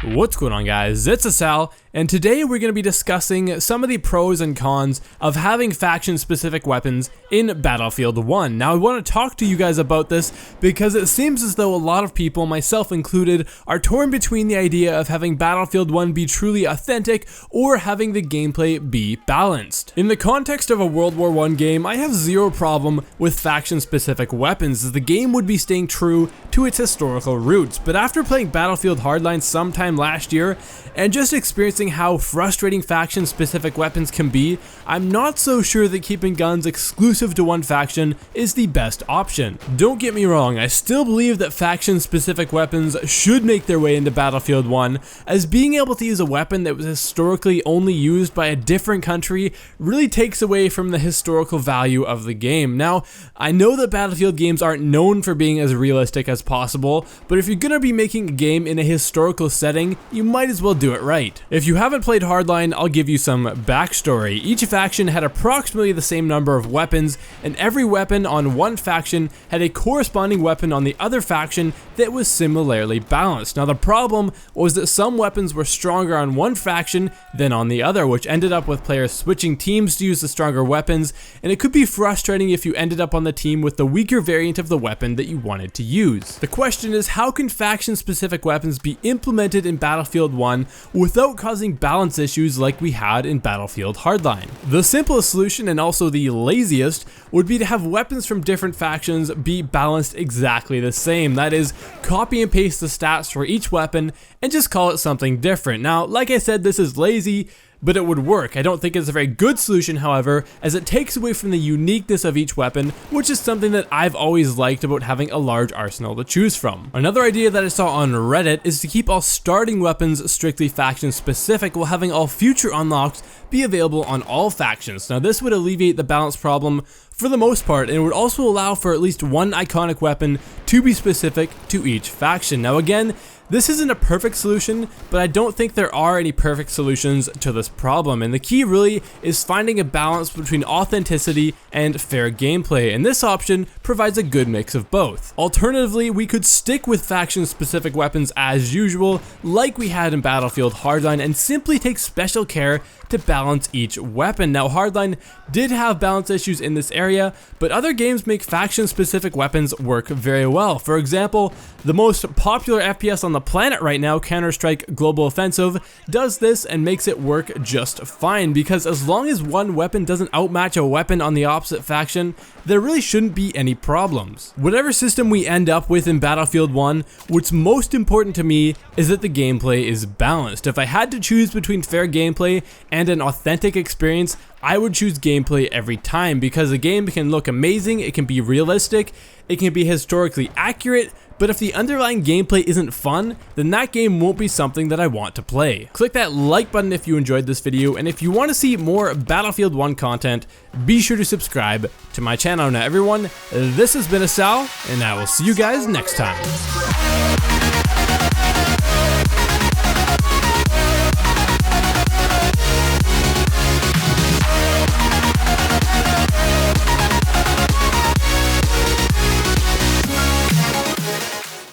What's going on, guys? It's Sal, and today we're going to be discussing some of the pros and cons of having faction-specific weapons in Battlefield 1. Now, I want to talk to you guys about this because it seems as though a lot of people, myself included, are torn between the idea of having Battlefield 1 be truly authentic or having the gameplay be balanced. In the context of a World War I game, I have zero problem with faction-specific weapons, as the game would be staying true to its historical roots. But after playing Battlefield Hardline sometime last year and just experiencing how frustrating faction-specific weapons can be, I'm not so sure that keeping guns exclusive to one faction is the best option. Don't get me wrong, I still believe that faction-specific weapons should make their way into Battlefield 1, as being able to use a weapon that was historically only used by a different country really takes away from the historical value of the game. Now, I know that Battlefield games aren't known for being as realistic as possible, but if you're gonna be making a game in a historical setting, you might as well do it right. If you haven't played Hardline, I'll give you some backstory. Each faction had approximately the same number of weapons, and every weapon on one faction had a corresponding weapon on the other faction that was similarly balanced. Now, the problem was that some weapons were stronger on one faction than on the other, which ended up with players switching teams to use the stronger weapons, and it could be frustrating if you ended up on the team with the weaker variant of the weapon that you wanted to use. The question is, how can faction-specific weapons be implemented in Battlefield 1 without causing balance issues like we had in Battlefield Hardline? The simplest solution, and also the laziest, would be to have weapons from different factions be balanced exactly the same. That is, copy and paste the stats for each weapon and just call it something different. Now, like I said, this is lazy, but it would work. I don't think it's a very good solution, however, as it takes away from the uniqueness of each weapon, which is something that I've always liked about having a large arsenal to choose from. Another idea that I saw on Reddit is to keep all starting weapons strictly faction specific, while having all future unlocks be available on all factions. Now, this would alleviate the balance problem for the most part, and it would also allow for at least one iconic weapon to be specific to each faction. Now, again, this isn't a perfect solution, but I don't think there are any perfect solutions to this problem, and the key really is finding a balance between authenticity and fair gameplay, and this option provides a good mix of both. Alternatively, we could stick with faction-specific weapons as usual, like we had in Battlefield Hardline, and simply take special care to balance each weapon. Now, Hardline did have balance issues in this area, but other games make faction-specific weapons work very well. For example, the most popular FPS on the planet right now, Counter-Strike Global Offensive, does this and makes it work just fine, because as long as one weapon doesn't outmatch a weapon on the opposite faction, there really shouldn't be any problems. Whatever system we end up with in Battlefield 1, what's most important to me is that the gameplay is balanced. If I had to choose between fair gameplay and an authentic experience, I would choose gameplay every time, because a game can look amazing, it can be realistic, it can be historically accurate, but if the underlying gameplay isn't fun, then that game won't be something that I want to play. Click that like button if you enjoyed this video, and if you want to see more Battlefield 1 content, be sure to subscribe to my channel. Now everyone, this has been Sal, and I will see you guys next time.